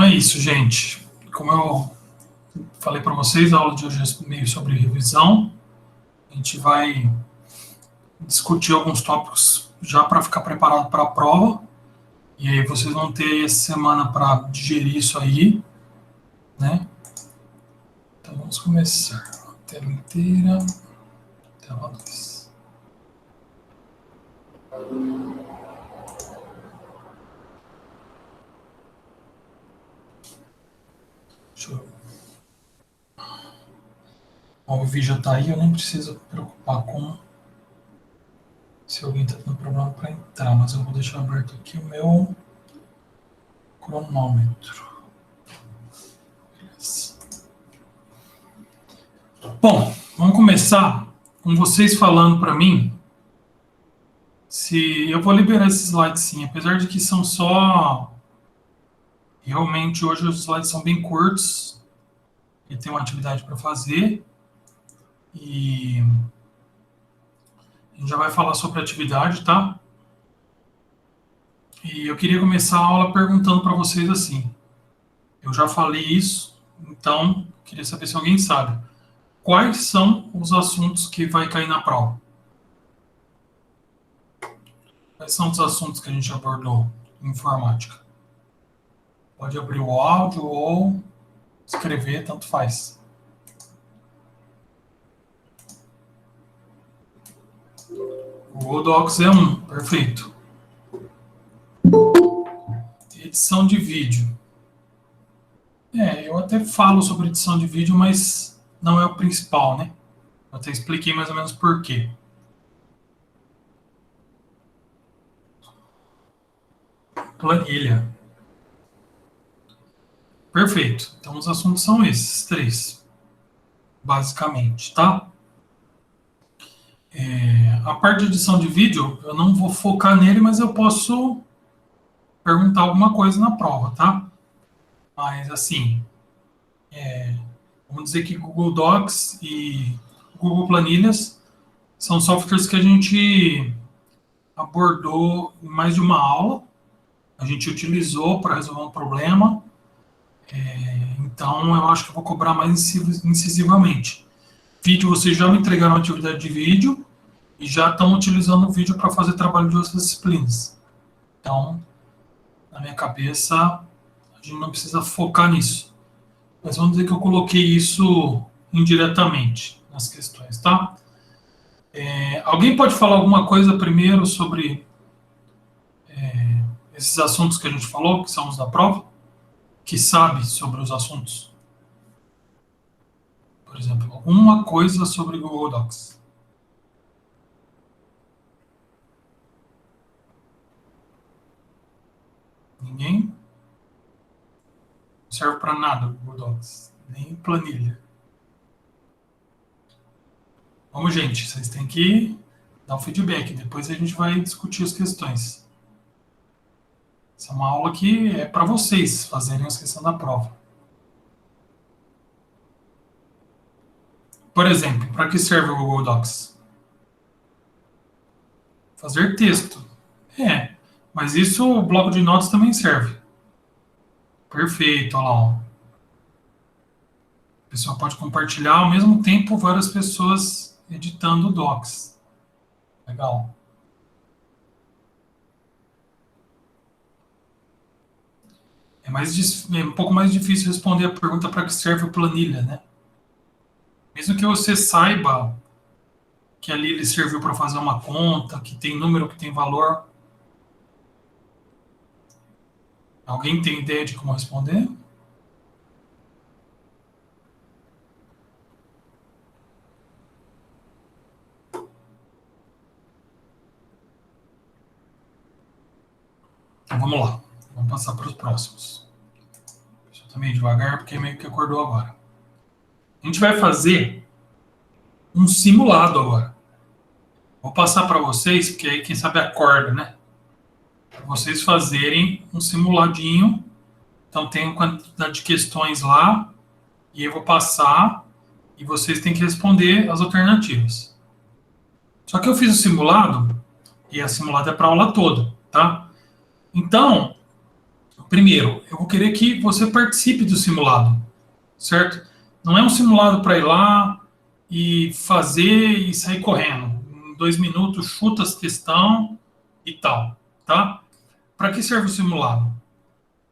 é isso, gente. Como eu falei para vocês, a aula de hoje é meio sobre revisão. A gente vai discutir alguns tópicos já para ficar preparado para a prova. E aí vocês vão ter essa semana para digerir isso aí, né? Então vamos começar. Tela inteira, tela 2. Deixa eu... Bom, o vídeo já está aí, eu nem preciso me preocupar com se alguém está tendo problema para entrar, mas eu vou deixar aberto aqui o meu cronômetro. Beleza. Bom, vamos começar com vocês falando para mim se eu vou liberar esses slides sim, apesar de que são só... Realmente hoje os slides são bem curtos e tem uma atividade para fazer e a gente já vai falar sobre a atividade, tá? E eu queria começar a aula perguntando para vocês assim, eu já falei isso, então queria saber se alguém sabe. Quais são os assuntos que vai cair na prova? Quais são os assuntos que a gente abordou em informática? Pode abrir o áudio ou escrever, tanto faz. O Google Docs é um, perfeito. Edição de vídeo. Eu até falo sobre edição de vídeo, mas não é o principal, né? Eu até expliquei mais ou menos por quê. Planilha. Perfeito. Então, os assuntos são esses três, basicamente, tá? A parte de edição de vídeo, eu não vou focar nele, mas eu posso perguntar alguma coisa na prova, tá? Mas, assim, vamos dizer que Google Docs e Google Planilhas são softwares que a gente abordou em mais de uma aula, a gente utilizou para resolver um problema, então eu acho que eu vou cobrar mais incisivamente. Vídeo, vocês já me entregaram a atividade de vídeo e já estão utilizando o vídeo para fazer trabalho de outras disciplinas. Então, na minha cabeça, a gente não precisa focar nisso. Mas vamos dizer que eu coloquei isso indiretamente nas questões, tá? Alguém pode falar alguma coisa primeiro sobre esses assuntos que a gente falou, que são os da prova? Que sabe sobre os assuntos? Por exemplo, alguma coisa sobre Google Docs. Ninguém? Não serve para nada o Google Docs, nem planilha. Vamos, gente, vocês têm que dar um feedback, depois a gente vai discutir as questões. Essa é uma aula que é para vocês fazerem as questões da prova. Por exemplo, para que serve o Google Docs? Fazer texto. Mas isso o bloco de notas também serve. Perfeito, olha lá. Ó. A pessoa pode compartilhar ao mesmo tempo várias pessoas editando o Docs. Legal. É um pouco mais difícil responder a pergunta para que serve a planilha, né? Mesmo que você saiba que ali ele serviu para fazer uma conta, que tem número, que tem valor. Alguém tem ideia de como responder? Então vamos lá. Vamos passar para os próximos. Deixa eu também devagar, porque meio que acordou agora. A gente vai fazer um simulado agora. Vou passar para vocês, porque aí quem sabe acorda, né? Para vocês fazerem um simuladinho. Então tem uma quantidade de questões lá, e eu vou passar, e vocês têm que responder as alternativas. Só que eu fiz o simulado, e a simulada é para a aula toda, tá? Então, Primeiro, eu vou querer que você participe do simulado, certo? Não é um simulado para ir lá e fazer e sair correndo. Em 2 minutos, chuta as questão e tal, tá? Para que serve o simulado?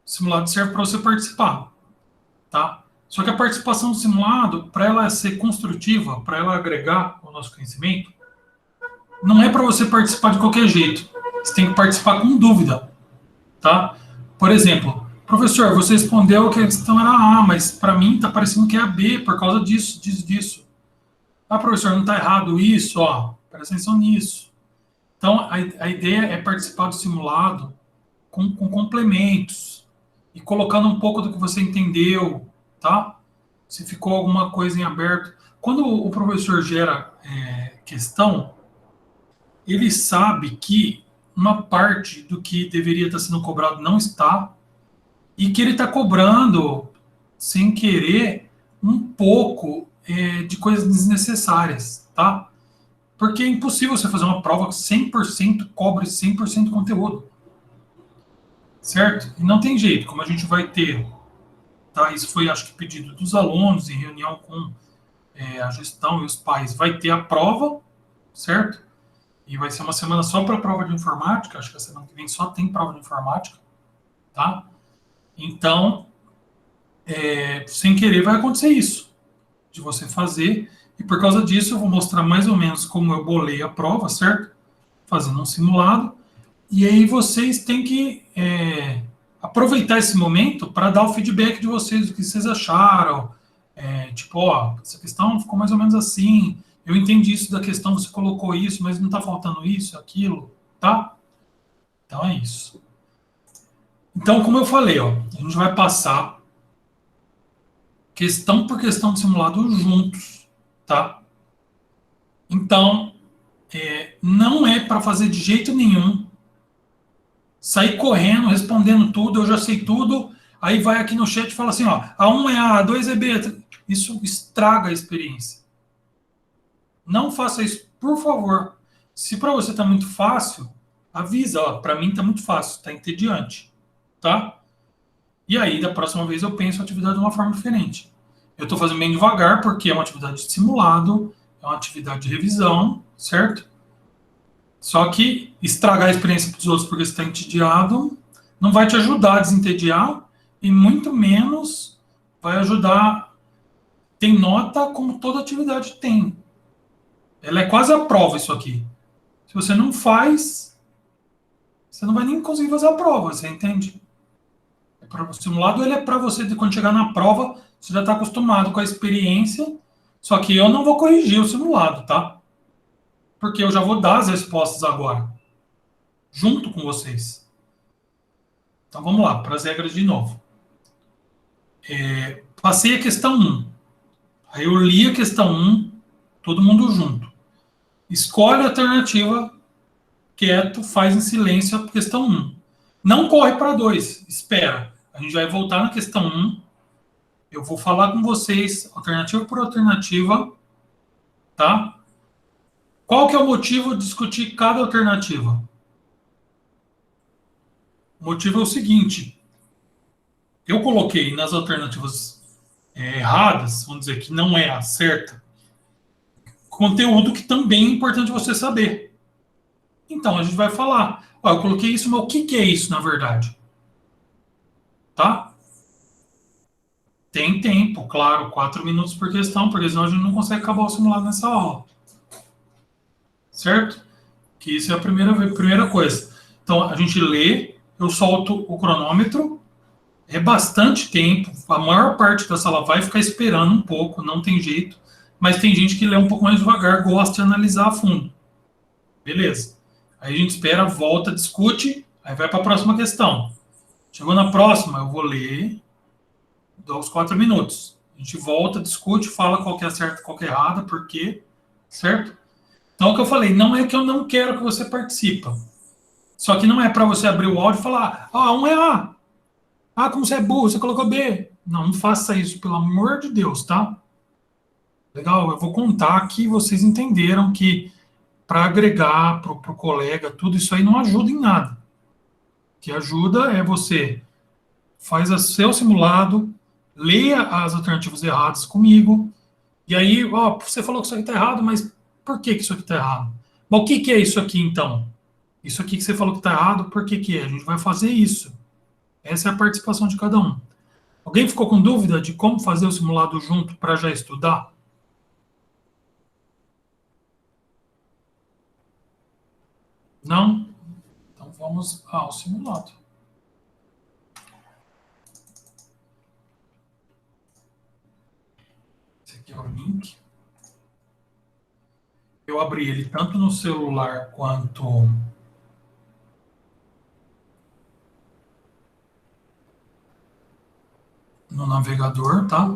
O simulado serve para você participar, tá? Só que a participação do simulado, para ela ser construtiva, para ela agregar ao nosso conhecimento, não é para você participar de qualquer jeito. Você tem que participar com dúvida, tá? Por exemplo, professor, você respondeu que a questão era A, mas para mim está parecendo que é a B por causa disso, disso, disso. Ah, professor, não está errado isso, ó, presta atenção nisso. Então, a ideia é participar do simulado com complementos e colocando um pouco do que você entendeu, tá? Se ficou alguma coisa em aberto. Quando o professor gera questão, ele sabe que uma parte do que deveria estar sendo cobrado não está, e que ele está cobrando, sem querer, um pouco de coisas desnecessárias, tá? Porque é impossível você fazer uma prova que 100% cobre 100% conteúdo, certo? E não tem jeito, como a gente vai ter, tá? Isso foi, acho que, pedido dos alunos em reunião com a gestão e os pais, vai ter a prova, certo? E vai ser uma semana só para a prova de informática, acho que a semana que vem só tem prova de informática, tá? Então, sem querer, vai acontecer isso, de você fazer, e por causa disso eu vou mostrar mais ou menos como eu bolei a prova, certo? Fazendo um simulado, e aí vocês têm que aproveitar esse momento para dar o feedback de vocês, o que vocês acharam, tipo, ó, essa questão ficou mais ou menos assim, eu entendi isso da questão, você colocou isso, mas não está faltando isso, aquilo, tá? Então é isso. Então, como eu falei, ó, a gente vai passar questão por questão de simulado juntos, tá? Então, não é para fazer de jeito nenhum, sair correndo, respondendo tudo, eu já sei tudo, aí vai aqui no chat e fala assim, ó, A1 é A, A2 é B, isso estraga a experiência. Não faça isso, por favor. Se para você tá muito fácil, avisa, ó, para mim tá muito fácil, tá entediante, tá? E aí, da próxima vez, eu penso a atividade de uma forma diferente. Eu estou fazendo bem devagar, porque é uma atividade de simulado, é uma atividade de revisão, certo? Só que estragar a experiência dos outros porque você está entediado não vai te ajudar a desentediar e muito menos vai ajudar. Tem nota como toda atividade tem. Ela é quase a prova isso aqui. Se você não faz, você não vai nem conseguir fazer a prova, você entende? O simulado ele é para você, quando chegar na prova, você já está acostumado com a experiência, só que eu não vou corrigir o simulado, tá? Porque eu já vou dar as respostas agora, junto com vocês. Então vamos lá, para as regras de novo. Passei a questão 1. Aí eu li a questão 1, todo mundo junto. Escolhe a alternativa, quieto, faz em silêncio a questão 1. Não corre para 2, espera. A gente vai voltar na questão 1. Eu vou falar com vocês, alternativa por alternativa, tá? Qual que é o motivo de discutir cada alternativa? O motivo é o seguinte, eu coloquei nas alternativas erradas, vamos dizer que não é a certa, conteúdo que também é importante você saber. Então, a gente vai falar, ó, eu coloquei isso, mas o que é isso, na verdade? Tá? Tem tempo, claro, 4 minutos por questão, porque senão a gente não consegue acabar o simulado nessa aula. Certo? Que isso é a primeira coisa. Então, a gente lê, eu solto o cronômetro, é bastante tempo, a maior parte da sala vai ficar esperando um pouco, não tem jeito, mas tem gente que lê um pouco mais devagar, gosta de analisar a fundo. Beleza. Aí a gente espera, volta, discute, aí vai para a próxima questão. Chegou na próxima, eu vou ler, dou os 4 minutos. A gente volta, discute, fala qual que é certo, qual que é errada, por quê, certo? Então, o que eu falei, não é que eu não quero que você participe. Só que não é para você abrir o áudio e falar, A1 é A. Ah, como você é burro, você colocou B. Não, não faça isso, pelo amor de Deus, tá? Legal, eu vou contar que vocês entenderam que para agregar para o colega, tudo isso aí não ajuda em nada. O que ajuda é você faz o seu simulado, leia as alternativas erradas comigo, e aí, ó, você falou que isso aqui está errado, mas por que isso aqui está errado? Mas o que é isso aqui, então? Isso aqui que você falou que está errado, por que é? A gente vai fazer isso. Essa é a participação de cada um. Alguém ficou com dúvida de como fazer o simulado junto para já estudar? Não? Então vamos ao simulado. Esse aqui é o link. Eu abri ele tanto no celular quanto no navegador, tá?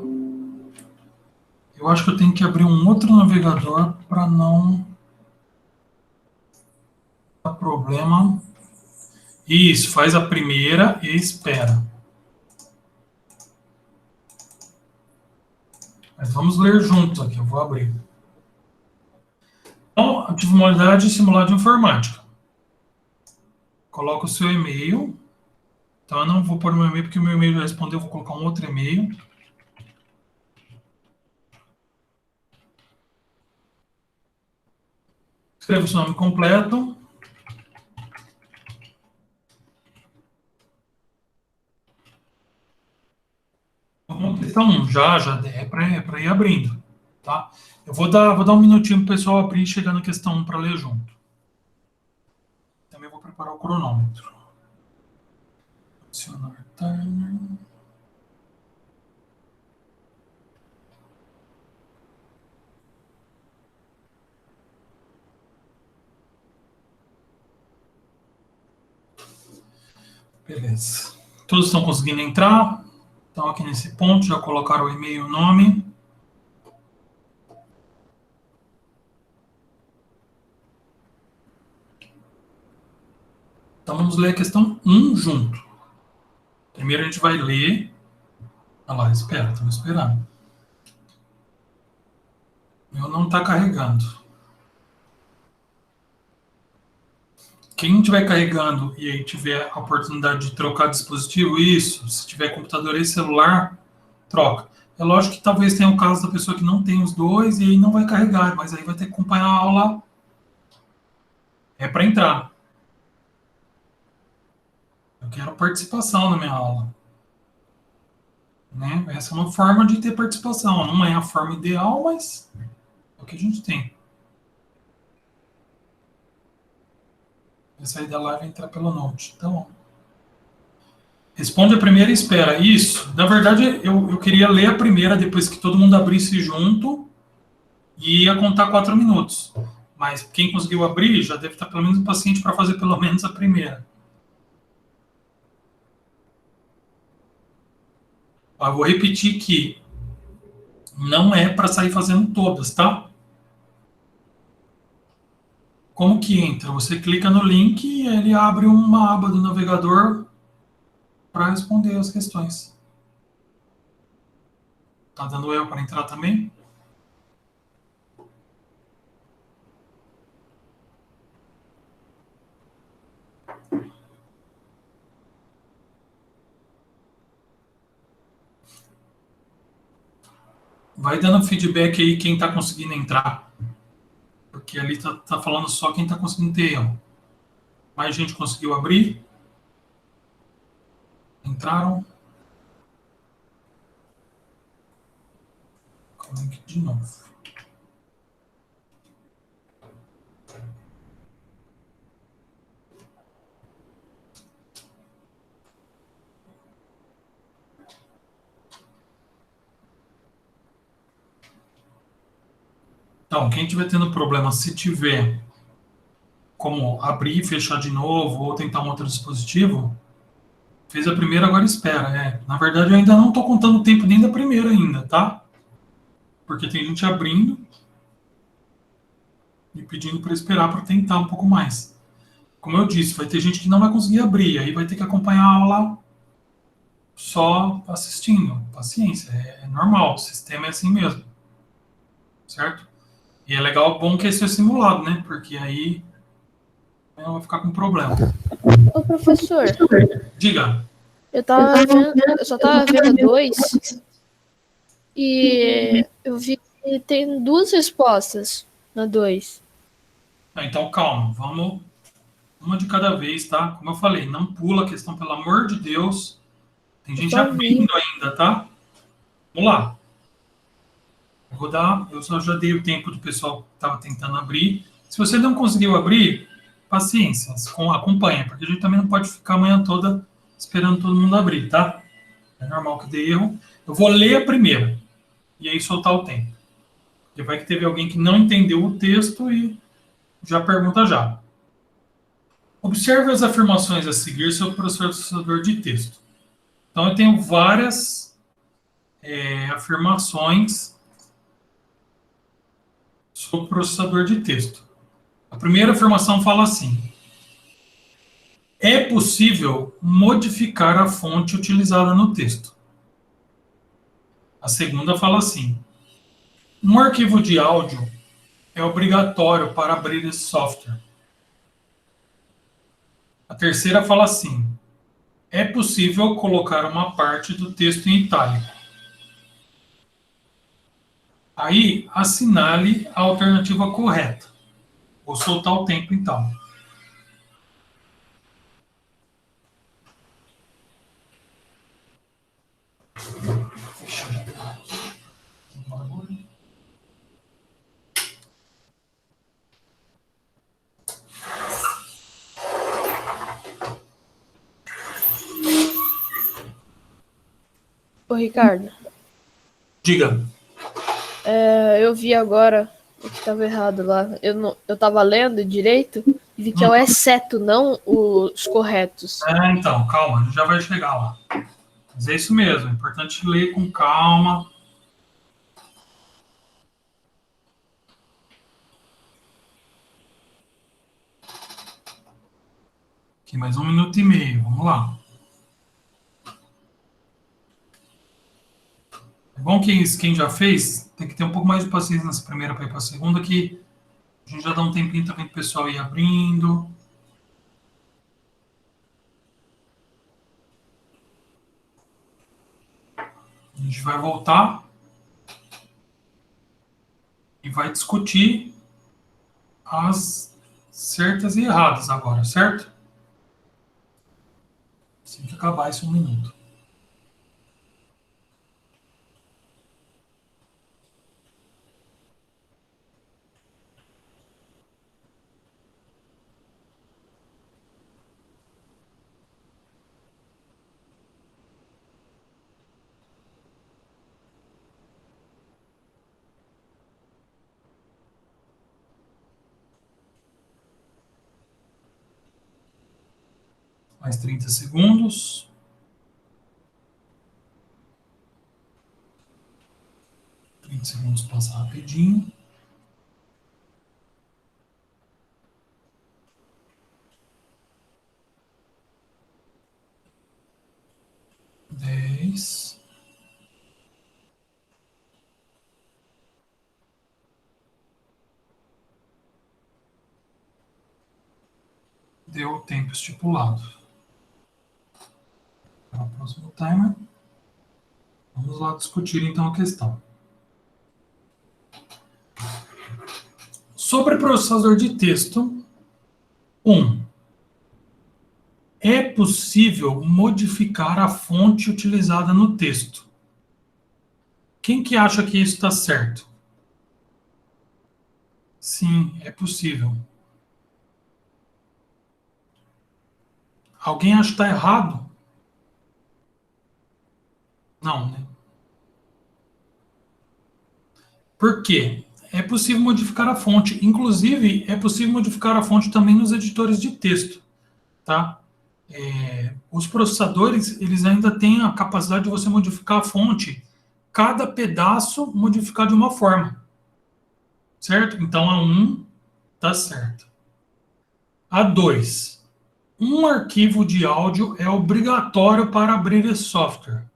Eu acho que eu tenho que abrir um outro navegador para não dar problema. Isso, faz a primeira e espera. Mas vamos ler juntos aqui, eu vou abrir. Então, atividade simulada de informática. Coloca o seu e-mail. Então, eu não vou pôr o meu e-mail, porque o meu e-mail já respondeu, eu vou colocar um outro e-mail. Escreva o seu nome completo. Questão 1, já é para ir abrindo, tá? Eu vou dar um minutinho para o pessoal abrir e chegar na questão 1 para ler junto. Também vou preparar o cronômetro. Adicionar timer. Beleza. Todos estão conseguindo entrar? Estão aqui nesse ponto, já colocaram o e-mail e o nome. Então vamos ler a questão 1 junto. Primeiro a gente vai ler. Olha lá, espera, estamos esperando. O meu não está carregando. Quem estiver carregando e aí tiver a oportunidade de trocar dispositivo, isso. Se tiver computador e celular, troca. É lógico que talvez tenha o caso da pessoa que não tem os dois e aí não vai carregar, mas aí vai ter que acompanhar a aula. É para entrar. Eu quero participação na minha aula. Né? Essa é uma forma de ter participação. Não é a forma ideal, mas é o que a gente tem. Vai sair da live e entrar pelo Note. Então, responde a primeira e espera. Isso. Na verdade, eu queria ler a primeira depois que todo mundo abrisse junto e ia contar 4 minutos. Mas quem conseguiu abrir já deve estar pelo menos paciente para fazer pelo menos a primeira. Eu vou repetir que não é para sair fazendo todas, tá? Como que entra? Você clica no link e ele abre uma aba do navegador para responder as questões. Tá dando eu para entrar também? Vai dando feedback aí quem está conseguindo entrar. Porque ali tá falando só quem está conseguindo ter erro. Mais gente conseguiu abrir? Entraram? Link de novo. Então, quem estiver tendo problema, se tiver como abrir e fechar de novo ou tentar um outro dispositivo, fez a primeira, agora espera. Na verdade, eu ainda não estou contando o tempo nem da primeira ainda, tá? Porque tem gente abrindo e pedindo para esperar para tentar um pouco mais. Como eu disse, vai ter gente que não vai conseguir abrir, aí vai ter que acompanhar a aula só assistindo. Paciência, é normal, o sistema é assim mesmo. Certo? E é legal, bom que esse é simulado, né? Porque aí não vai ficar com problema. Ô, professor. Diga. Eu só tava vendo dois e eu vi que tem duas respostas na dois. Então, calma, vamos uma de cada vez, tá? Como eu falei, não pula a questão, pelo amor de Deus. Tem Eu gente só vi. abrindo ainda, tá? Vamos lá. Eu só já dei o tempo do pessoal que estava tentando abrir. Se você não conseguiu abrir, paciência, acompanha, porque a gente também não pode ficar a manhã toda esperando todo mundo abrir, tá? É normal que dê erro. Eu vou ler a primeira e aí soltar o tempo. Porque vai que teve alguém que não entendeu o texto e já pergunta já. Observe as afirmações a seguir sobre o processador de texto. Então, eu tenho várias afirmações sobre o processador de texto. A primeira afirmação fala assim: é possível modificar a fonte utilizada no texto. A segunda fala assim: um arquivo de áudio é obrigatório para abrir esse software. A terceira fala assim: é possível colocar uma parte do texto em itálico. Aí, assinale a alternativa correta. Vou soltar o tempo então. Ô, Ricardo, Diga. eu vi agora o que tava errado lá. Eu tava lendo direito e vi que é o exceto, não os corretos. Então, calma, a gente já vai chegar lá. Mas é isso mesmo, é importante ler com calma. Aqui, mais 1 minuto e meio, vamos lá. É bom que quem já fez tem que ter um pouco mais de paciência nessa primeira para ir para a segunda, que a gente já dá um tempinho também para o pessoal ir abrindo. A gente vai voltar e vai discutir as certas e erradas agora, certo? Assim que acabar esse 1 minuto. Mais 30 segundos. 30 segundos passa rapidinho. 10. Deu o tempo estipulado. Para o próximo timer. Vamos lá discutir então a questão. Sobre processador de texto, 1. É possível modificar a fonte utilizada no texto. Quem que acha que isso está certo? Sim, é possível. Alguém acha que está errado? Não, né? Por quê? É possível modificar a fonte. Inclusive, é possível modificar a fonte também nos editores de texto, tá? Os processadores, eles ainda têm a capacidade de você modificar a fonte, cada pedaço modificar de uma forma, certo? Então, a 1 está certo. A 2. Um arquivo de áudio é obrigatório para abrir esse software.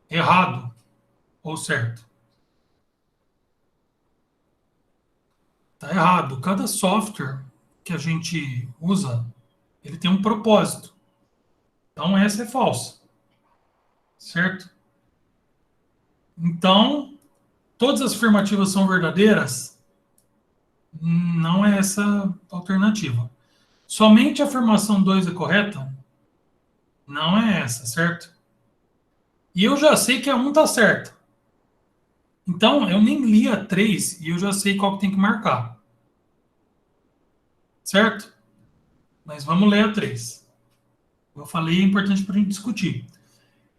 Errado ou certo? Está errado. Cada software que a gente usa, ele tem um propósito. Então, essa é falsa. Certo? Então, todas as afirmativas são verdadeiras? Não é essa a alternativa. Somente a afirmação 2 é correta? Não é essa, certo? E eu já sei que a 1 está certa. Então, eu nem li a 3 e eu já sei qual que tem que marcar. Certo? Mas vamos ler a 3. Eu falei, é importante para a gente discutir.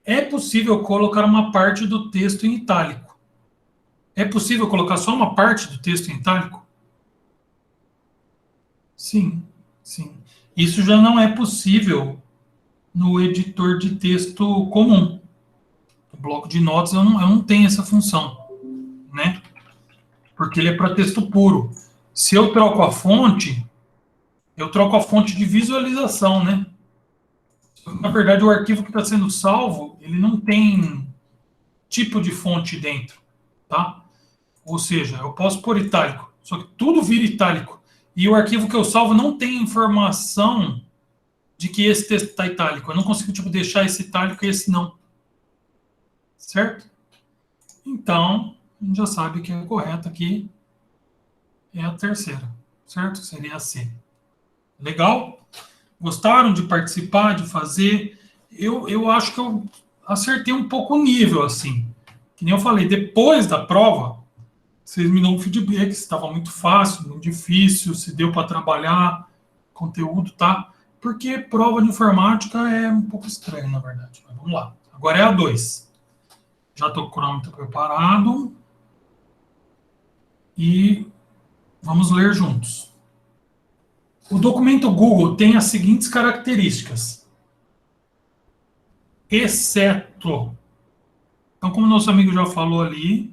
É possível colocar uma parte do texto em itálico. É possível colocar só uma parte do texto em itálico? Sim, sim. Isso já não é possível no editor de texto comum. O bloco de notas eu não tenho essa função, né? Porque ele é para texto puro. Se eu troco a fonte, eu troco a fonte de visualização, né? Na verdade, o arquivo que está sendo salvo, ele não tem tipo de fonte dentro, tá? Ou seja, eu posso pôr itálico, só que tudo vira itálico. E o arquivo que eu salvo não tem informação de que esse texto está itálico. Eu não consigo tipo, deixar esse itálico e esse não. Certo? Então, a gente já sabe que a correta aqui é a terceira. Certo? Seria a C. Legal? Gostaram de participar, de fazer? Eu acho que eu acertei um pouco o nível, assim. Que nem eu falei, depois da prova, vocês me dão um feedback se estava muito fácil, muito difícil, se deu para trabalhar conteúdo, tá? Porque prova de informática é um pouco estranho, na verdade. Mas vamos lá. Agora é a 2. Já estou com o cronômetro preparado. E vamos ler juntos. O documento Google tem as seguintes características. Exceto. Então, como nosso amigo já falou ali,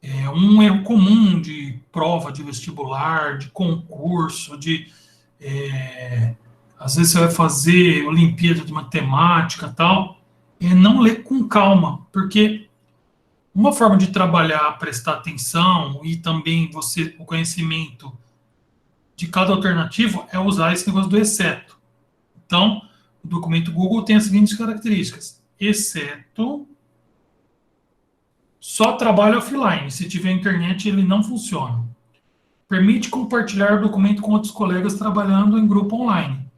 é um erro comum de prova de vestibular, de concurso, às vezes você vai fazer Olimpíada de Matemática e tal, é não ler com calma, porque uma forma de trabalhar, prestar atenção e também o conhecimento de cada alternativo é usar esse negócio do exceto. Então, o documento Google tem as seguintes características. Exceto, só trabalha offline. Se tiver internet, ele não funciona. Permite compartilhar o documento com outros colegas trabalhando em grupo online.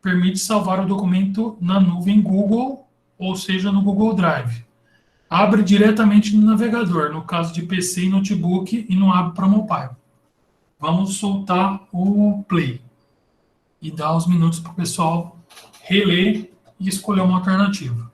Permite salvar o documento na nuvem Google, ou seja, no Google Drive. Abre diretamente no navegador, no caso de PC e notebook, e não abre para mobile. Vamos soltar o play e dar os minutos para o pessoal reler e escolher uma alternativa.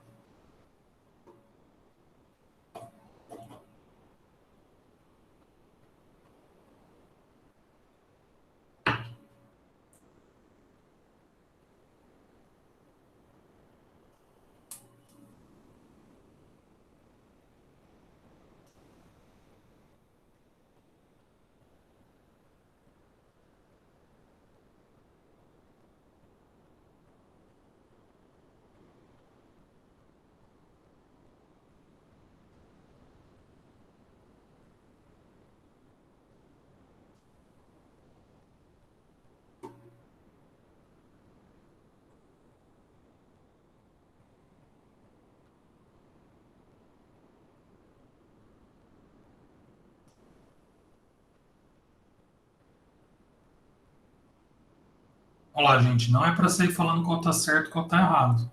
Olá, gente, não é para sair falando qual está certo e qual está errado.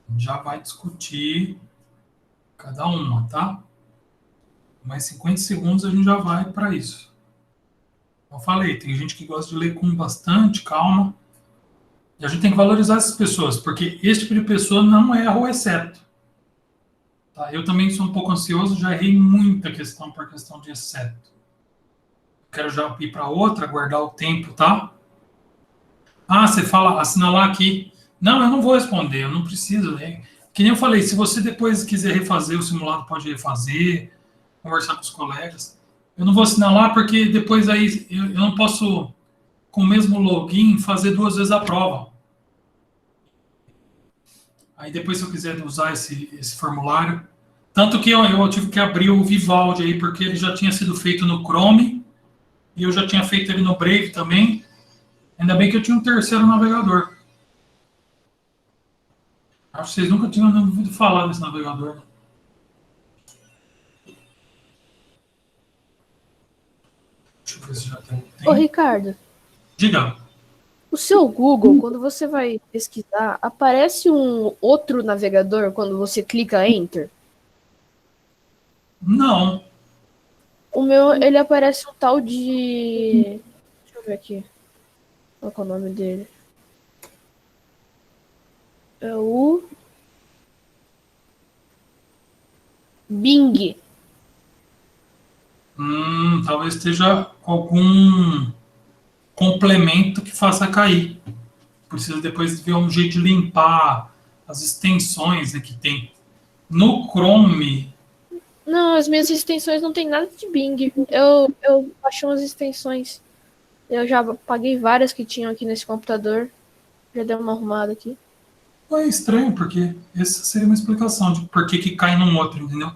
A gente já vai discutir cada uma, tá? Mais 50 segundos a gente já vai para isso. Eu falei, tem gente que gosta de ler com bastante calma. E a gente tem que valorizar essas pessoas, porque esse tipo de pessoa não erra o exceto. Tá? Eu também sou um pouco ansioso, já errei muita questão por questão de exceto. Quero já ir para outra, guardar o tempo, tá? Ah, você fala, assinalar aqui. Não, eu não vou responder, eu não preciso. Né? Que nem eu falei, se você depois quiser refazer o simulado, pode refazer, conversar com os colegas. Eu não vou assinalar porque depois aí eu não posso, com o mesmo login, fazer 2 vezes a prova. Aí depois, se eu quiser usar esse formulário. Tanto que eu tive que abrir o Vivaldi aí, porque ele já tinha sido feito no Chrome, e eu já tinha feito ele no Brave também. Ainda bem que eu tinha um terceiro navegador. Acho que vocês nunca tinham ouvido falar desse navegador, né? Deixa eu ver se já tem. Ô, Ricardo, Diga. o seu Google, quando você vai pesquisar, aparece um outro navegador quando você clica Enter? Não. O meu, ele aparece um tal de... Deixa eu ver aqui. Qual que é o nome dele? É o Bing. Talvez esteja algum complemento que faça cair. Precisa depois ver um jeito de limpar as extensões, né, que tem. No Chrome, Não, as minhas extensões não tem nada de Bing. Eu baixei umas extensões. Eu já paguei várias que tinham aqui nesse computador. Já dei uma arrumada aqui. é estranho, porque essa seria uma explicação de por que que cai num outro, entendeu?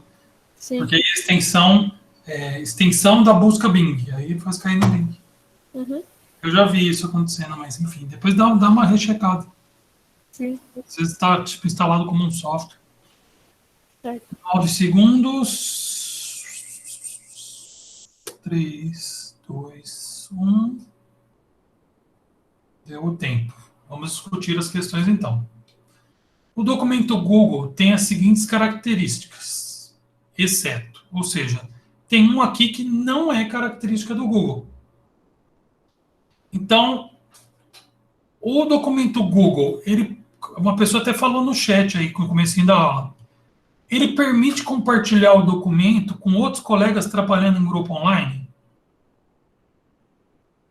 Sim. Porque aí a extensão da busca Bing, aí faz cair no Bing. Uhum. Eu já vi isso acontecendo, mas enfim, depois dá uma rechecada. Sim. Às vezes está tipo, instalado como um software. Certo. 9 segundos. 3, 2, 1. Deu o tempo. Vamos discutir as questões então. O documento Google tem as seguintes características, exceto, ou seja, tem um aqui que não é característica do Google. Então, o documento Google, uma pessoa até falou no chat aí, no comecinho da aula, ele permite compartilhar o documento com outros colegas trabalhando em grupo online?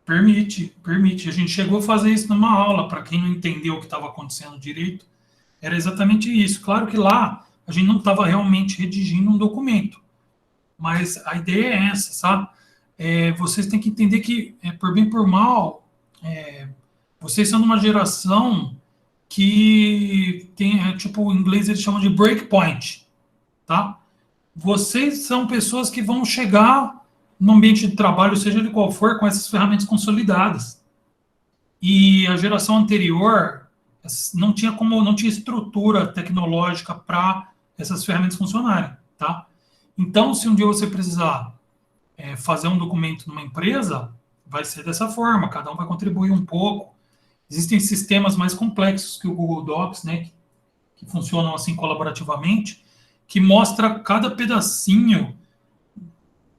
Permite, permite. A gente chegou a fazer isso numa aula, para quem não entendeu o que estava acontecendo direito, era exatamente isso. Claro que lá a gente não estava realmente redigindo um documento, mas a ideia é essa, sabe? Vocês têm que entender que, por bem por mal, vocês são uma geração que tem, tipo, em inglês eles chamam de breakpoint, tá? Vocês são pessoas que vão chegar no ambiente de trabalho, seja de qual for, com essas ferramentas consolidadas. E a geração anterior não tinha estrutura tecnológica para essas ferramentas funcionarem, tá? Então, se um dia você precisar fazer um documento numa empresa, vai ser dessa forma, cada um vai contribuir um pouco. Existem sistemas mais complexos que o Google Docs, né, que funcionam assim colaborativamente, que mostra cada pedacinho.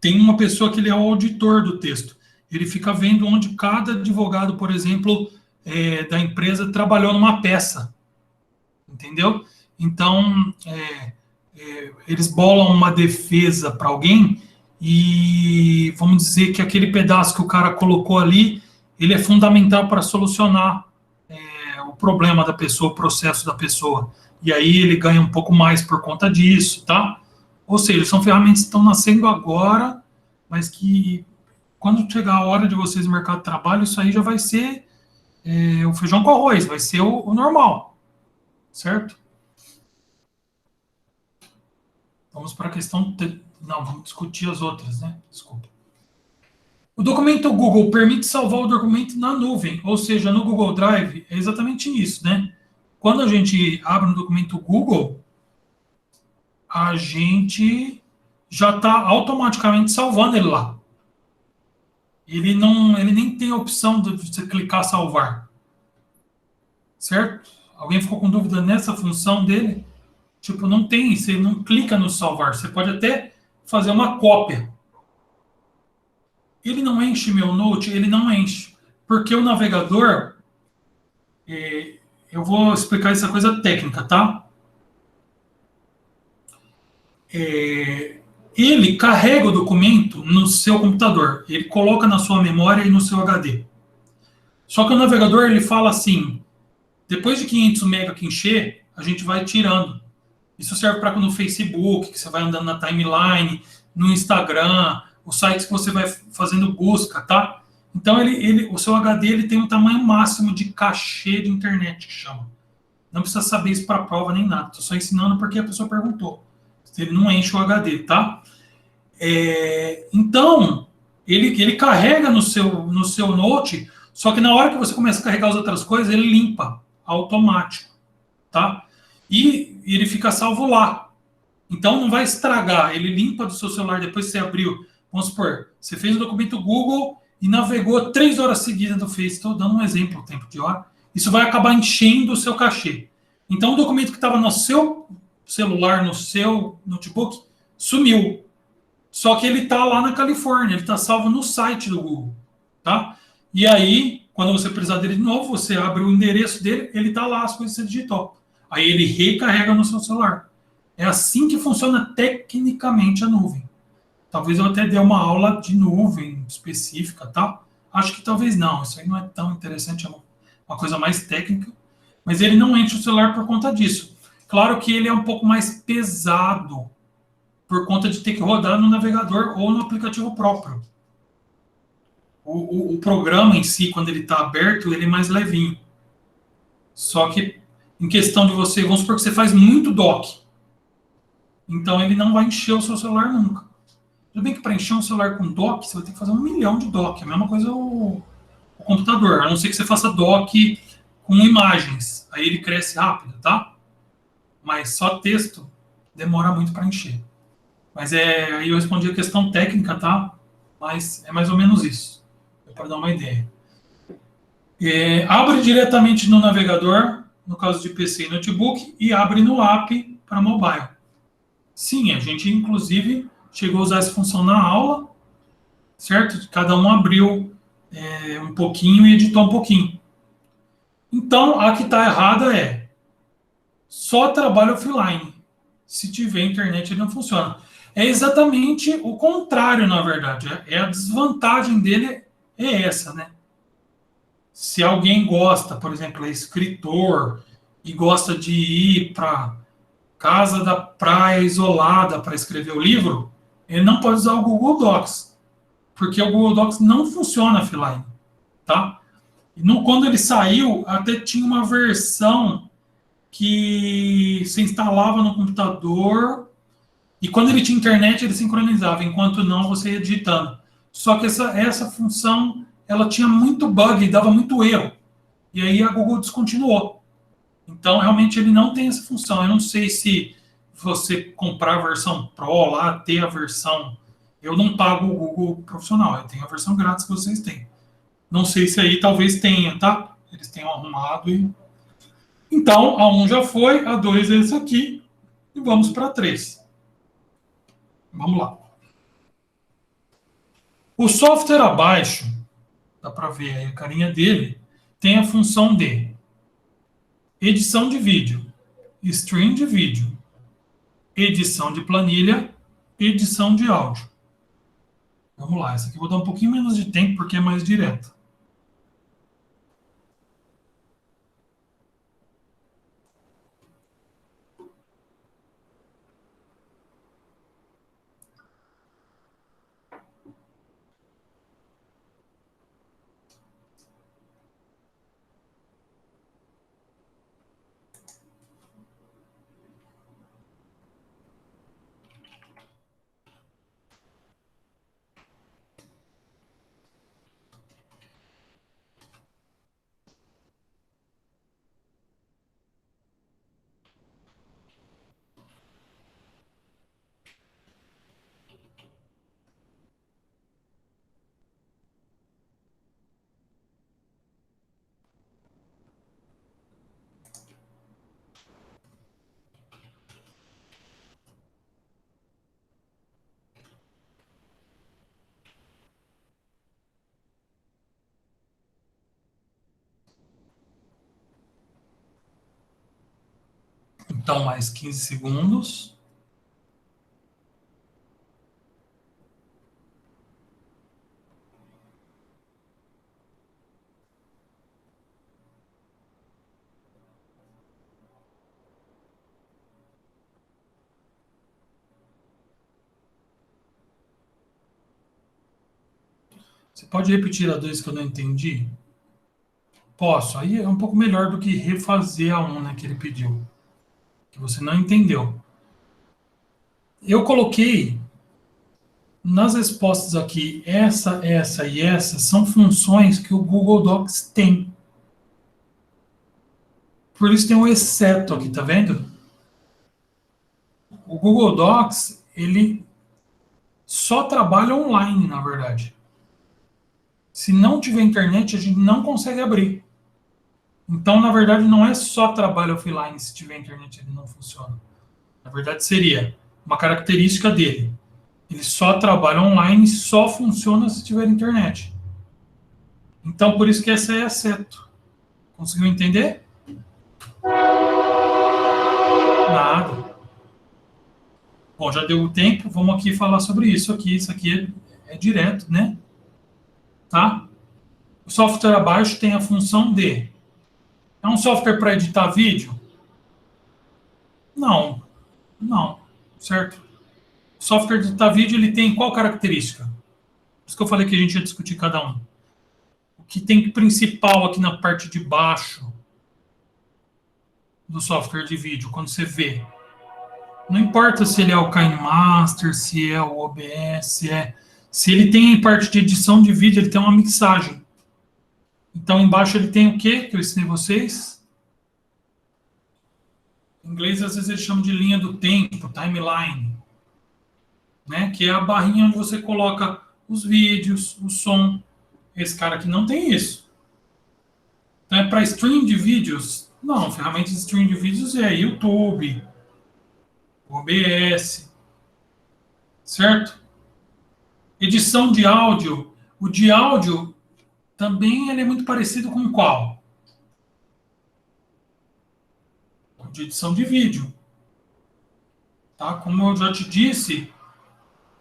Tem uma pessoa que ele é o auditor do texto. Ele fica vendo onde cada advogado, por exemplo, da empresa trabalhou numa peça. Entendeu? Então, eles bolam uma defesa para alguém e vamos dizer que aquele pedaço que o cara colocou ali, ele é fundamental para solucionar o problema da pessoa, o processo da pessoa. E aí ele ganha um pouco mais por conta disso, tá? Ou seja, são ferramentas que estão nascendo agora, mas que quando chegar a hora de vocês no mercado de trabalho, isso aí já vai ser o feijão com arroz, vai ser o normal, certo? Vamos para a questão... Não, vamos discutir as outras, né? Desculpa. O documento Google permite salvar o documento na nuvem, ou seja, no Google Drive, é exatamente isso, né? Quando a gente abre um documento Google, a gente já está automaticamente salvando ele lá. Ele nem tem a opção de você clicar salvar. Certo? Alguém ficou com dúvida nessa função dele? Tipo, não tem, você não clica no salvar. Você pode até fazer uma cópia. Ele não enche meu Note? Ele não enche. Porque o navegador, eu vou explicar essa coisa técnica, tá? Ele carrega o documento no seu computador. Ele coloca na sua memória e no seu HD. Só que o navegador, ele fala assim, depois de 500 MB que encher, a gente vai tirando. Isso serve para no Facebook, que você vai andando na timeline, no Instagram, os sites que você vai fazendo busca, tá? Então, o seu HD ele tem um tamanho máximo de cachê de internet, que chama. Não precisa saber isso para prova nem nada. Estou só ensinando porque a pessoa perguntou. Ele não enche o HD, tá? Então, ele carrega no seu Note, só que na hora que você começa a carregar as outras coisas, ele limpa automático, tá? e ele fica salvo lá. Então não vai estragar, ele limpa do seu celular depois que você abriu. Vamos supor, você fez um documento Google e navegou 3 horas seguidas no Face, estou dando um exemplo, o tempo de hora. Isso vai acabar enchendo o seu cachê. Então o documento que estava no seu celular, no seu notebook, sumiu. Só que ele está lá na Califórnia, ele está salvo no site do Google. Tá? E aí, quando você precisar dele de novo, você abre o endereço dele, ele está lá, as coisas que você digitou. Aí ele recarrega no seu celular. É assim que funciona tecnicamente a nuvem. Talvez eu até dê uma aula de nuvem específica, tá? Acho que talvez não, isso aí não é tão interessante, é uma coisa mais técnica. Mas ele não enche o celular por conta disso. Claro que ele é um pouco mais pesado por conta de ter que rodar no navegador ou no aplicativo próprio. O programa em si, quando ele está aberto, ele é mais levinho. Só que, em questão de você, vamos supor que você faz muito doc. Então, ele não vai encher o seu celular nunca. Tudo bem que para encher um celular com doc, você vai ter que fazer 1 milhão de doc. É a mesma coisa o computador. A não ser que você faça doc com imagens. Aí ele cresce rápido, tá? Mas só texto demora muito para encher. Mas aí eu respondi a questão técnica, tá? Mas é mais ou menos isso. Para dar uma ideia. Abre diretamente no navegador, no caso de PC e notebook, e abre no app para mobile. Sim, a gente inclusive chegou a usar essa função na aula, certo? Cada um abriu um pouquinho e editou um pouquinho. Então, a que está errada é só trabalho offline. Se tiver internet, ele não funciona. É exatamente o contrário, na verdade. A desvantagem dele é essa, né? Se alguém gosta, por exemplo, é escritor e gosta de ir para casa da praia isolada para escrever o livro, ele não pode usar o Google Docs, porque o Google Docs não funciona offline, tá? Quando ele saiu, até tinha uma versão que se instalava no computador e quando ele tinha internet ele sincronizava, enquanto não você ia digitando. Só que essa função ela tinha muito bug e dava muito erro. E aí a Google descontinuou. Então, realmente, ele não tem essa função. Eu não sei se você comprar a versão Pro lá, ter a versão... Eu não pago o Google profissional, eu tenho a versão grátis que vocês têm. Não sei se aí talvez tenha, tá? Eles tenham arrumado e... Então, a 1 já foi, a 2 é esse aqui, e vamos para a 3. Vamos lá. O software abaixo, dá para ver aí a carinha dele, tem a função de edição de vídeo, stream de vídeo, edição de planilha, edição de áudio. Vamos lá, essa aqui eu vou dar um pouquinho menos de tempo porque é mais direta. Então, mais 15 segundos. Você pode repetir a 2 que eu não entendi? Posso. Aí é um pouco melhor do que refazer a 1, né, que ele pediu. Que você não entendeu. Eu coloquei nas respostas aqui, essa e essa são funções que o Google Docs tem. Por isso tem um exceto aqui, tá vendo? O Google Docs, ele só trabalha online, na verdade. Se não tiver internet, a gente não consegue abrir. Então, na verdade, não é só trabalho offline, se tiver internet ele não funciona. Na verdade, seria uma característica dele. Ele só trabalha online e só funciona se tiver internet. Então, por isso que essa é exceto. Conseguiu entender? Nada. Bom, já deu o tempo, vamos aqui falar sobre isso aqui. Isso aqui é direto, né? Tá? O software abaixo tem a função de... É um software para editar vídeo? Não, não, certo? O software de editar vídeo, ele tem qual característica? Por isso que eu falei que a gente ia discutir cada um. O que tem principal aqui na parte de baixo do software de vídeo, quando você vê. Não importa se ele é o KineMaster, se é o OBS, se ele tem parte de edição de vídeo, ele tem uma mixagem. Então, embaixo ele tem o quê? Que eu ensinei vocês. Em inglês, às vezes, eles chamam de linha do tempo, timeline. Né? Que é a barrinha onde você coloca os vídeos, o som. Esse cara aqui não tem isso. Então, é para stream de vídeos? Não, ferramentas de stream de vídeos é YouTube, OBS, certo? Edição de áudio. O de áudio também ele é muito parecido com qual? O de edição de vídeo. Tá? Como eu já te disse,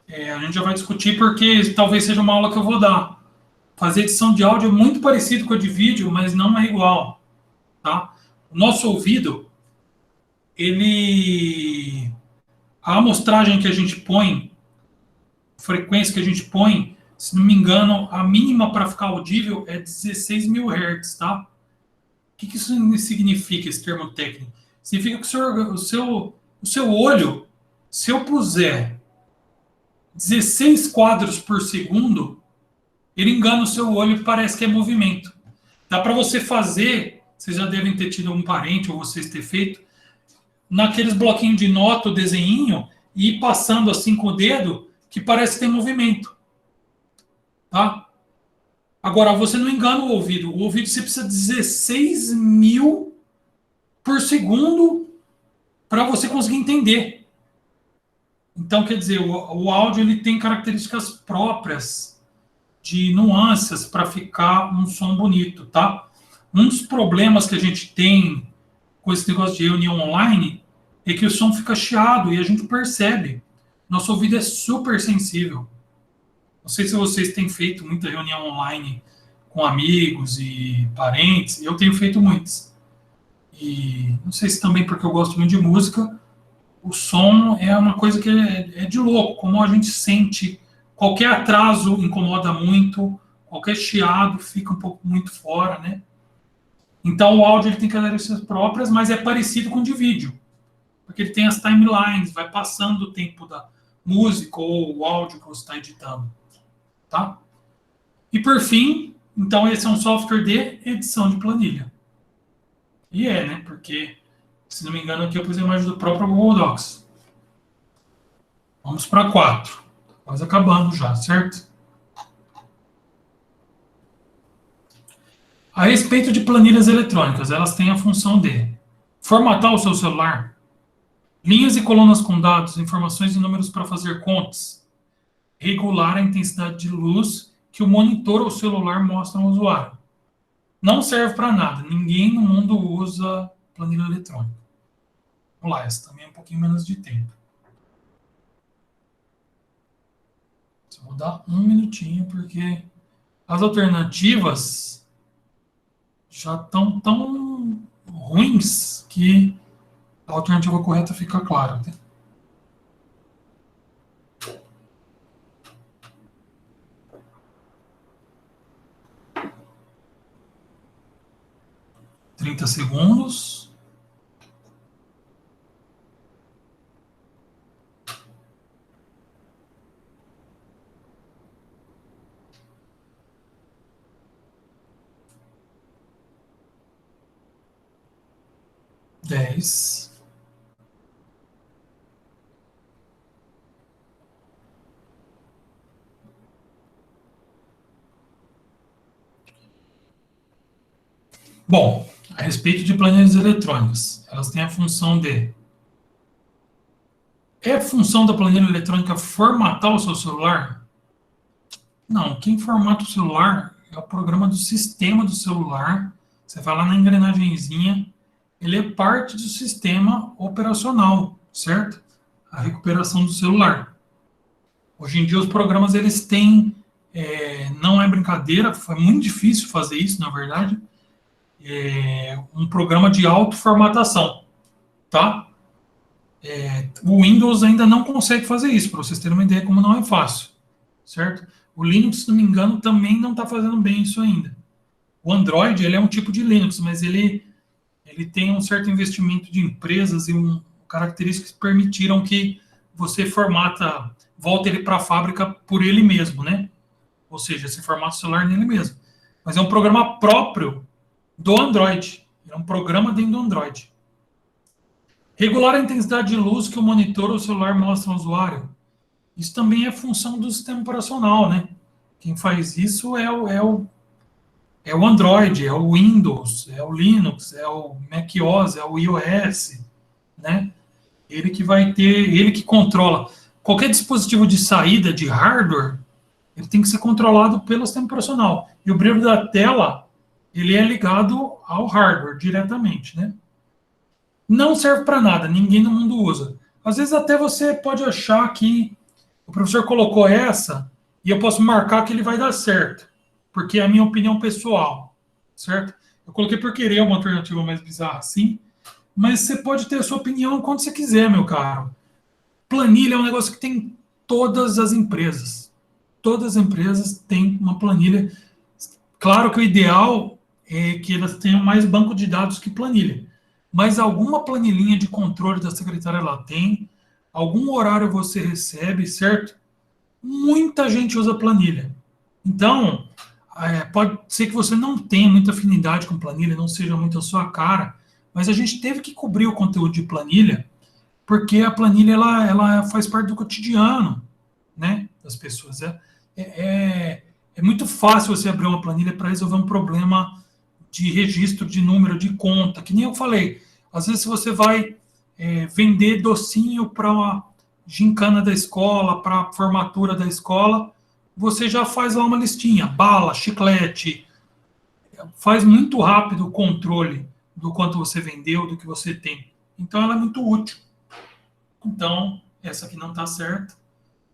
a gente já vai discutir porque talvez seja uma aula que eu vou dar. Fazer edição de áudio é muito parecido com a de vídeo, mas não é igual. Tá? O nosso ouvido, ele... A amostragem que a gente põe, a frequência que a gente põe, se não me engano, a mínima para ficar audível é 16 mil Hz, tá? O que isso significa, esse termo técnico? Significa que o seu olho, se eu puser 16 quadros por segundo, ele engana o seu olho e parece que é movimento. Dá para você fazer, vocês já devem ter tido um parente ou vocês ter feito, naqueles bloquinhos de nota, o desenhinho, e ir passando assim com o dedo, que parece que tem movimento. Tá? Agora, você não engana o ouvido. O ouvido você precisa de 16 mil por segundo para você conseguir entender. Então, quer dizer, o áudio ele tem características próprias de nuances para ficar um som bonito, tá? Um dos problemas que a gente tem com esse negócio de reunião online é que o som fica chiado e a gente percebe. Nosso ouvido é super sensível. Não sei se vocês têm feito muita reunião online com amigos e parentes. Eu tenho feito muitas. E não sei se também porque eu gosto muito de música, o som é uma coisa que é de louco. Como a gente sente, qualquer atraso incomoda muito, qualquer chiado fica um pouco muito fora, né? Então o áudio ele tem características próprias, mas é parecido com o de vídeo. Porque ele tem as timelines, vai passando o tempo da música ou o áudio que você está editando. Tá? E por fim, então esse é um software de edição de planilha. E né? Porque, se não me engano, aqui eu pus a imagem do próprio Google Docs. Vamos para 4. Quase acabando já, certo? A respeito de planilhas eletrônicas, elas têm a função de formatar o seu celular, linhas e colunas com dados, informações e números para fazer contas, regular a intensidade de luz que o monitor ou celular mostra ao usuário. Não serve para nada. Ninguém no mundo usa planilha eletrônica. Vamos lá, essa também é um pouquinho menos de tempo. Vou dar um minutinho, porque as alternativas já estão tão ruins que a alternativa correta fica clara. 30 segundos. Dez, Bom, a respeito de planilhas eletrônicas, elas têm a função de... É função da planilha eletrônica formatar o seu celular? Não, quem formata o celular é o programa do sistema do celular. Você vai lá na engrenagemzinha, ele é parte do sistema operacional, certo? A recuperação do celular. Hoje em dia os programas eles têm, não é brincadeira, foi muito difícil fazer isso, na verdade, um programa de autoformatação, tá? O Windows ainda não consegue fazer isso, para vocês terem uma ideia como não é fácil, certo? O Linux, se não me engano, também não está fazendo bem isso ainda. O Android, ele é um tipo de Linux, mas ele tem um certo investimento de empresas e características que permitiram que você volta ele para a fábrica por ele mesmo, né? Ou seja, você formata o celular nele mesmo. Mas é um programa próprio do Android. É um programa dentro do Android. Regular a intensidade de luz que o monitor ou o celular mostra ao usuário. Isso também é função do sistema operacional, né? Quem faz isso é o Android, é o Windows, é o Linux, é o macOS, é o iOS, né? Ele que controla. Qualquer dispositivo de saída de hardware, ele tem que ser controlado pelo sistema operacional. E o brilho da tela, ele é ligado ao hardware diretamente, né? Não serve para nada, ninguém no mundo usa. Às vezes até você pode achar que o professor colocou essa e eu posso marcar que ele vai dar certo, porque é a minha opinião pessoal, certo? Eu coloquei por querer uma alternativa mais bizarra assim, mas você pode ter a sua opinião quando você quiser, meu caro. Planilha é um negócio que tem todas as empresas. Todas as empresas têm uma planilha. Claro que o ideal é que elas tenham mais banco de dados que planilha. Mas alguma planilhinha de controle da secretária ela tem, algum horário você recebe, certo? Muita gente usa planilha. Então, pode ser que você não tenha muita afinidade com planilha, não seja muito a sua cara, mas a gente teve que cobrir o conteúdo de planilha porque a planilha ela faz parte do cotidiano, né, das pessoas. É muito fácil você abrir uma planilha para resolver um problema de registro de número de conta, que nem eu falei. Às vezes você vai vender docinho para uma gincana da escola, para a formatura da escola, você já faz lá uma listinha, bala, chiclete, faz muito rápido o controle do quanto você vendeu, do que você tem. Então ela é muito útil. Então, essa aqui não está certa.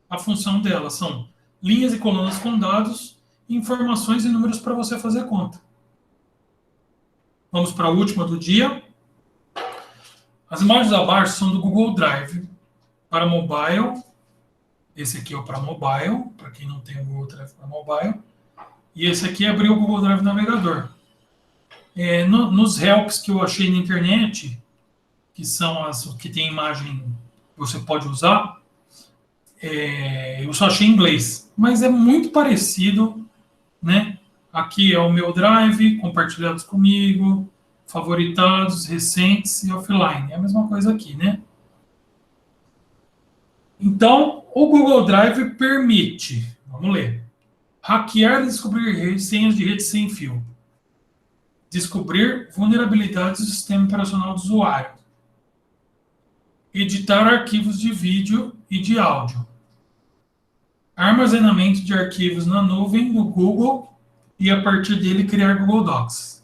A função dela são linhas e colunas com dados, informações e números para você fazer conta. Vamos para a última do dia. As imagens abaixo são do Google Drive para mobile. Esse aqui é para mobile, para quem não tem o Google Drive para mobile. E esse aqui é abrir o Google Drive Navegador. Nos helps que eu achei na internet, que são as que tem imagem que você pode usar, eu só achei em inglês, mas é muito parecido, né? Aqui é o meu Drive, compartilhados comigo, favoritados, recentes e offline. É a mesma coisa aqui, né? Então, o Google Drive permite, vamos ler, hackear e descobrir senhas de rede sem fio, descobrir vulnerabilidades do sistema operacional do usuário, editar arquivos de vídeo e de áudio, armazenamento de arquivos na nuvem do Google e a partir dele criar Google Docs.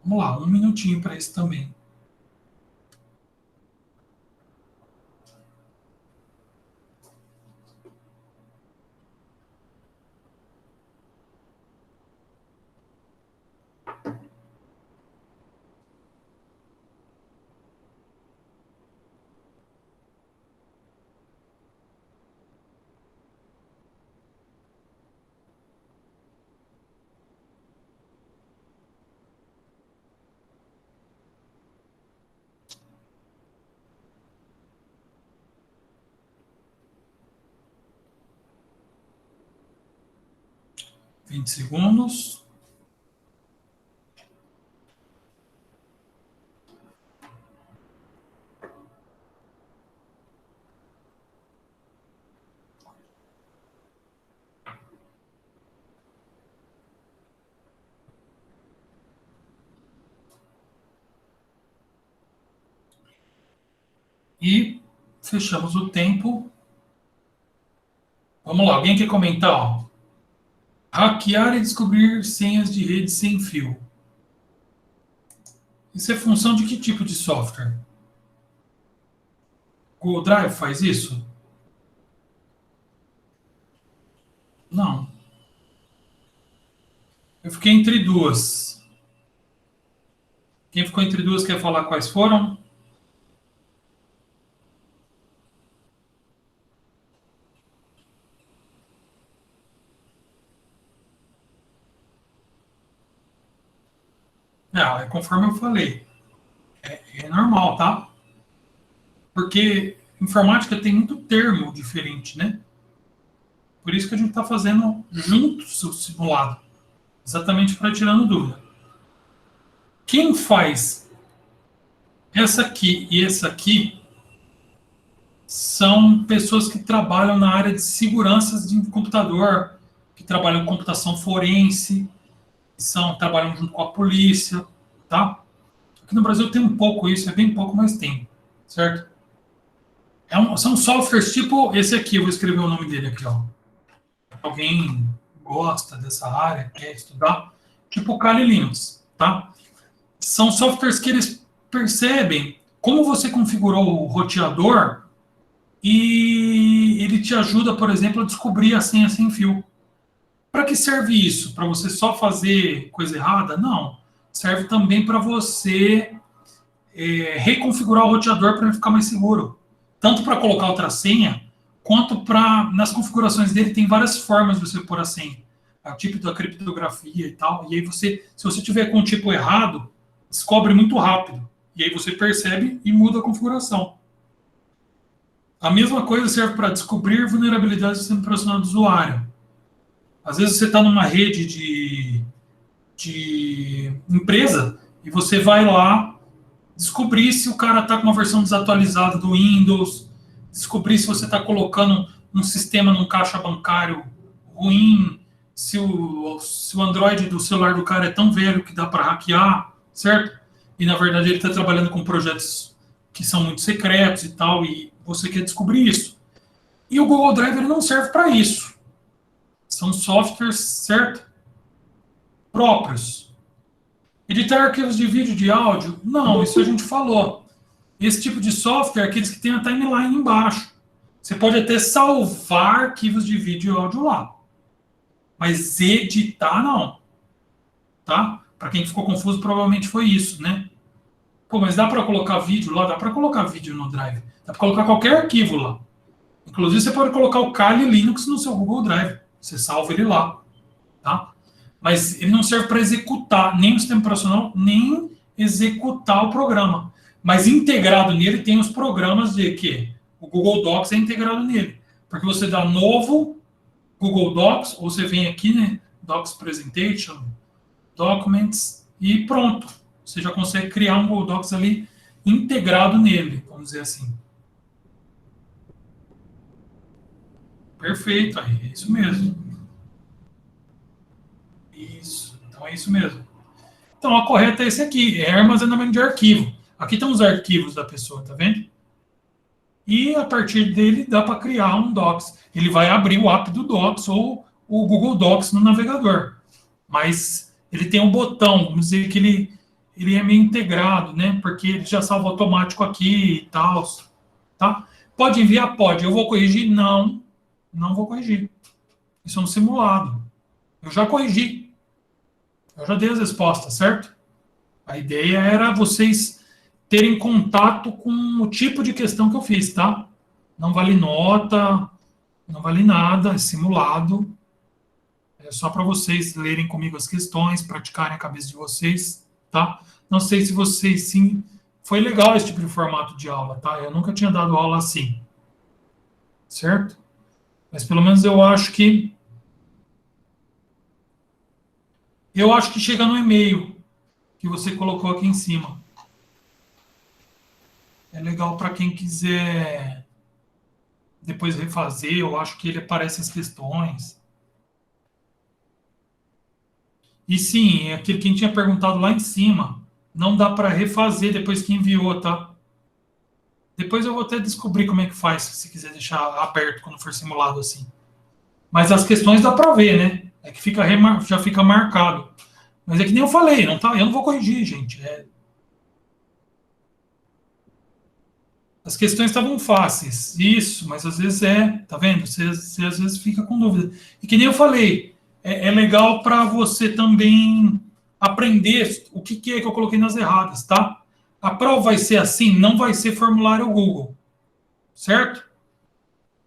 Vamos lá, um minutinho para isso também. Vinte segundos. E fechamos o tempo. Vamos lá, alguém quer comentar? Ó. Hackear e descobrir senhas de rede sem fio. Isso é função de que tipo de software? Google Drive faz isso? Não. Eu fiquei entre duas. Quem ficou entre duas quer falar quais foram? Não, é conforme eu falei. É normal, tá? Porque informática tem muito termo diferente, né? Por isso que a gente está fazendo juntos o simulado. Exatamente para tirando dúvida. Quem faz essa aqui e essa aqui são pessoas que trabalham na área de segurança de computador, que trabalham em computação forense, trabalham junto com a polícia, tá? Aqui no Brasil tem um pouco isso, é bem pouco, mas tem, certo? São softwares tipo esse aqui, eu vou escrever o nome dele aqui, ó. Alguém gosta dessa área, quer estudar, tipo o Kali Linux, tá? São softwares que eles percebem como você configurou o roteador e ele te ajuda, por exemplo, a descobrir a senha sem fio. Para que serve isso? Para você só fazer coisa errada? Não. Serve também para você reconfigurar o roteador para ele ficar mais seguro. Tanto para colocar outra senha, quanto para. Nas configurações dele, tem várias formas de você pôr a senha. O tipo da criptografia e tal. E aí você, se você tiver com o tipo errado, descobre muito rápido. E aí você percebe e muda a configuração. A mesma coisa serve para descobrir vulnerabilidades do sistema operacional do usuário. Às vezes você está numa rede de empresa e você vai lá descobrir se o cara está com uma versão desatualizada do Windows, descobrir se você está colocando um sistema num caixa bancário ruim, se o Android do celular do cara é tão velho que dá para hackear, certo? E na verdade ele está trabalhando com projetos que são muito secretos e tal, e você quer descobrir isso. E o Google Drive ele não serve para isso. São softwares, certo? Próprios. Editar arquivos de vídeo e de áudio? Não, isso a gente falou. Esse tipo de software é aqueles que tem a timeline embaixo. Você pode até salvar arquivos de vídeo e áudio lá. Mas editar, não. Tá? Para quem ficou confuso, provavelmente foi isso, né? Pô, mas dá para colocar vídeo lá? Dá para colocar vídeo no Drive. Dá para colocar qualquer arquivo lá. Inclusive, você pode colocar o Kali Linux no seu Google Drive. Você salva ele lá. Tá? Mas ele não serve para executar nem o sistema operacional, nem executar o programa. Mas integrado nele tem os programas de que o Google Docs é integrado nele. Porque você dá novo Google Docs, ou você vem aqui, né? Docs Presentation, Documents, e pronto. Você já consegue criar um Google Docs ali integrado nele, vamos dizer assim. Perfeito, aí, é isso mesmo. Isso, então é isso mesmo. Então a correta é esse aqui, é armazenamento de arquivo. Aqui estão os arquivos da pessoa, tá vendo? E a partir dele dá para criar um Docs. Ele vai abrir o app do Docs ou o Google Docs no navegador. Mas ele tem um botão, vamos dizer que ele é meio integrado, né? Porque ele já salva automático aqui e tal, tá? Pode enviar? Pode. Eu vou corrigir? Não, não vou corrigir. Isso é um simulado. Eu já corrigi. Eu já dei as respostas, certo? A ideia era vocês terem contato com o tipo de questão que eu fiz, tá? Não vale nota, não vale nada, é simulado. É só para vocês lerem comigo as questões, praticarem a cabeça de vocês, tá? Não sei se vocês, sim... Foi legal esse tipo de formato de aula, tá? Eu nunca tinha dado aula assim. Certo? Mas pelo menos eu acho que... chega no e-mail que você colocou aqui em cima. É legal para quem quiser depois refazer. Eu acho que ele aparece as questões. E sim, é aquilo que a gente tinha perguntado lá em cima. Não dá para refazer depois que enviou, tá? Depois eu vou até descobrir como é que faz, se quiser deixar aberto quando for simulado assim. Mas as questões dá para ver, né? É que já fica marcado. Mas é que nem eu falei, não tá, eu não vou corrigir, gente. As questões estavam fáceis, isso, mas às vezes tá vendo? Você às vezes fica com dúvida. E que nem eu falei, é legal para você também aprender o que é que eu coloquei nas erradas, tá? A prova vai ser assim, não vai ser formulário Google, certo?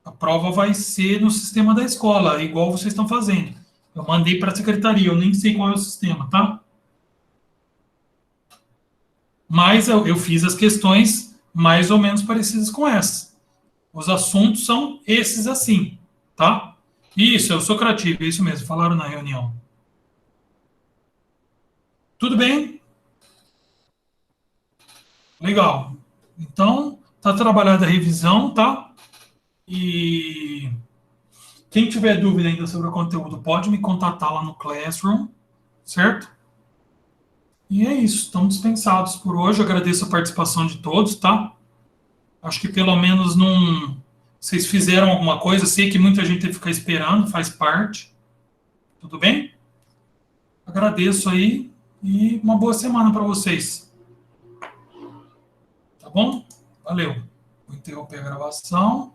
A prova vai ser no sistema da escola, igual vocês estão fazendo. Eu mandei para a secretaria, eu nem sei qual é o sistema, tá? Mas eu fiz as questões mais ou menos parecidas com essas. Os assuntos são esses assim, tá? Isso, eu sou criativo, é isso mesmo, falaram na reunião. Tudo bem? Legal. Então, tá trabalhada a revisão, tá? E quem tiver dúvida ainda sobre o conteúdo, pode me contatar lá no Classroom, certo? E é isso, estamos dispensados por hoje. Eu agradeço a participação de todos, tá? Acho que pelo menos não. Vocês fizeram alguma coisa. Sei que muita gente teve que ficar esperando, faz parte. Tudo bem? Agradeço aí e uma boa semana para vocês. Tá bom? Valeu. Vou interromper a gravação.